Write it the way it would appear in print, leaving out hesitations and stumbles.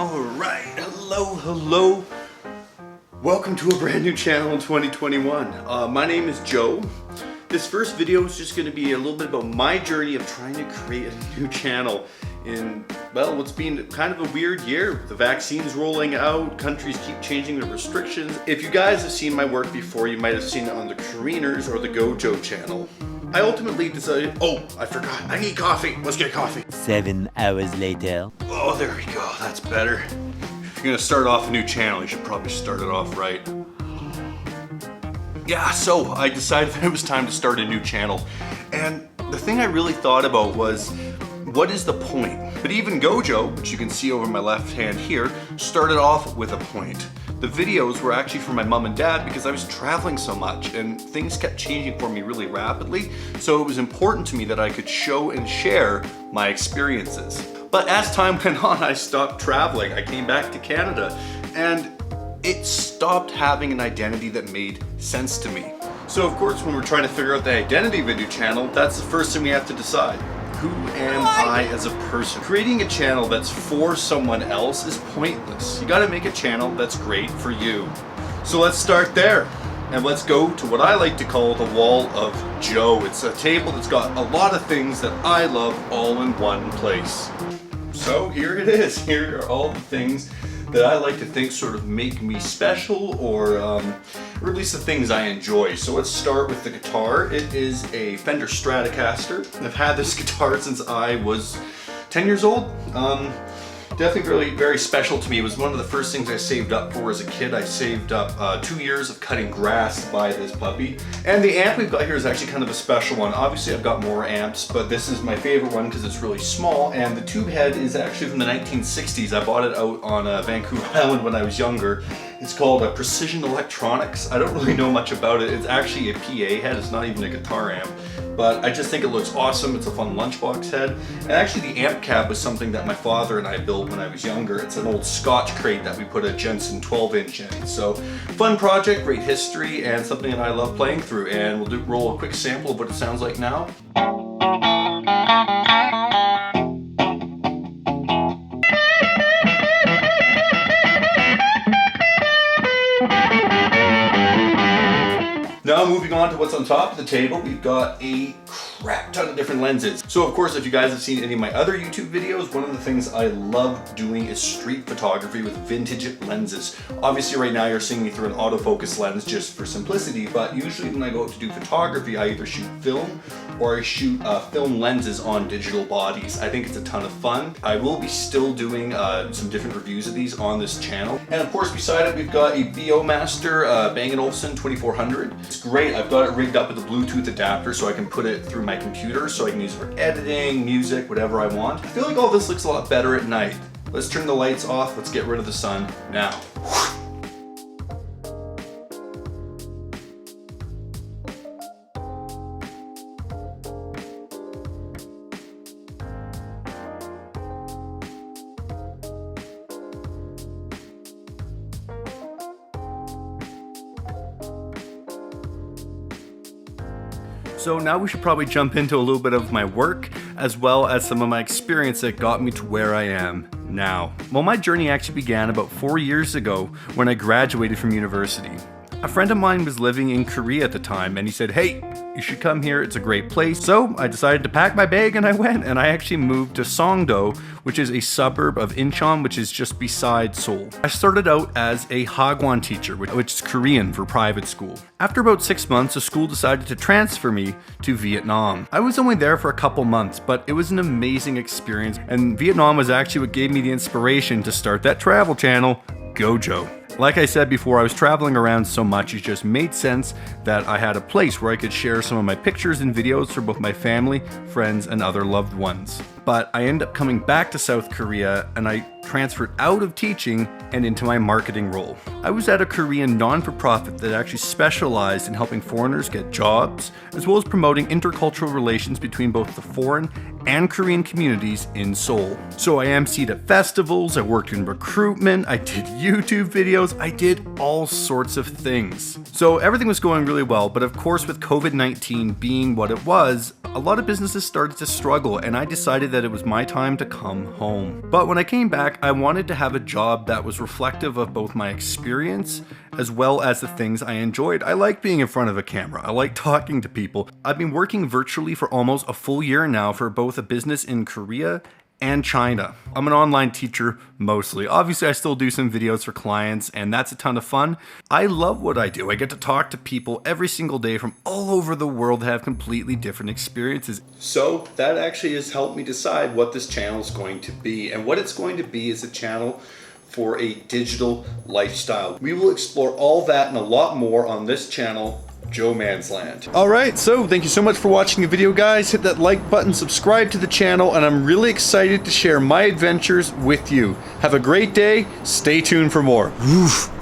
Alright, hello. Welcome to a brand new channel in 2021. My name is Joe. This first video is just going to be a little bit about my journey of trying to create a new channel in, well, what's been kind of a weird year. The vaccine's rolling out, countries keep changing their restrictions. If you guys have seen my work before, you might have seen it on the Koreaners or the Gojo channel. I ultimately decided, I forgot, I need coffee. Let's get coffee. 7 hours later. Oh, there we go, that's better. If you're gonna start off a new channel, you should probably start it off right. Yeah, so I decided that it was time to start a new channel. And the thing I really thought about was, what is the point? But even Gojo, which you can see over my left hand here, started off with a point. The videos were actually for my mom and dad because I was traveling so much and things kept changing for me really rapidly. So it was important to me that I could show and share my experiences. But as time went on, I stopped traveling. I came back to Canada and it stopped having an identity that made sense to me. So of course, when we're trying to figure out the identity of a new channel, that's the first thing we have to decide. Who am I as a person? Creating a channel that's for someone else is pointless. You gotta make a channel that's great for you. So let's start there. And let's go to what I like to call the Wall of Joe. It's a table that's got a lot of things that I love all in one place. So here it is. Here are all the things that I like to think sort of make me special or at least the things I enjoy. So let's start with the guitar. It is a Fender Stratocaster. I've had this guitar since I was 10 years old. Definitely really very special to me. It was one of the first things I saved up for as a kid. I saved up 2 years of cutting grass to buy this puppy. And the amp we've got here is actually kind of a special one. Obviously I've got more amps, but this is my favorite one because it's really small. And the tube head is actually from the 1960s. I bought it out on Vancouver Island when I was younger. It's called Precision Electronics. I don't really know much about it. It's actually a PA head. It's not even a guitar amp. But I just think it looks awesome. It's a fun lunchbox head. And actually the amp cab was something that my father and I built when I was younger. It's an old Scotch crate that we put a Jensen 12-inch in. So fun project, great history, and something that I love playing through. And we'll roll a quick sample of what it sounds like now. Now moving on to what's on top of the table, we've got a crap ton of different lenses. So of course, if you guys have seen any of my other YouTube videos, one of the things I love doing is street photography with vintage lenses. Obviously right now you're seeing me through an autofocus lens just for simplicity, but usually when I go out to do photography, I either shoot film or I shoot film lenses on digital bodies. I think it's a ton of fun. I will be still doing some different reviews of these on this channel. And of course beside it, we've got a VO-Master Bang & Olufsen 2400. It's great. I've got it rigged up with a Bluetooth adapter so I can put it through my computer so I can use it for editing, music, whatever I want. I feel like all this looks a lot better at night. Let's turn the lights off. Let's get rid of the sun now. So now we should probably jump into a little bit of my work as well as some of my experience that got me to where I am now. Well, my journey actually began about 4 years ago when I graduated from university. A friend of mine was living in Korea at the time and he said, "Hey, you should come here, it's a great place." So I decided to pack my bag and I went, and I actually moved to Songdo, which is a suburb of Incheon, which is just beside Seoul. I started out as a Hagwon teacher, which is Korean for private school. After about 6 months, the school decided to transfer me to Vietnam. I was only there for a couple months, but it was an amazing experience, and Vietnam was actually what gave me the inspiration to start that travel channel, Gojo. Like I said before, I was traveling around so much, it just made sense that I had a place where I could share some of my pictures and videos for both my family, friends, and other loved ones. But I ended up coming back to South Korea and I transferred out of teaching and into my marketing role. I was at a Korean non-for-profit that actually specialized in helping foreigners get jobs, as well as promoting intercultural relations between both the foreign and Korean communities in Seoul. So I emceed at festivals, I worked in recruitment, I did YouTube videos, I did all sorts of things. So everything was going really well, but of course with COVID-19 being what it was, a lot of businesses started to struggle and I decided that it was my time to come home. But when I came back, tech, I wanted to have a job that was reflective of both my experience as well as the things I enjoyed. I like being in front of a camera. I like talking to people. I've been working virtually for almost a full year now for both a business in Korea and China. I'm an online teacher mostly. Obviously, I still do some videos for clients, and that's a ton of fun. I love what I do. I get to talk to people every single day from all over the world that have completely different experiences. So that actually has helped me decide what this channel is going to be. And what it's going to be is a channel for a digital lifestyle. We will explore all that and a lot more on this channel, Joe Mansland. All right, so thank you so much for watching the video, guys. Hit that like button, subscribe to the channel, and I'm really excited to share my adventures with you. Have a great day. Stay tuned for more. Oof.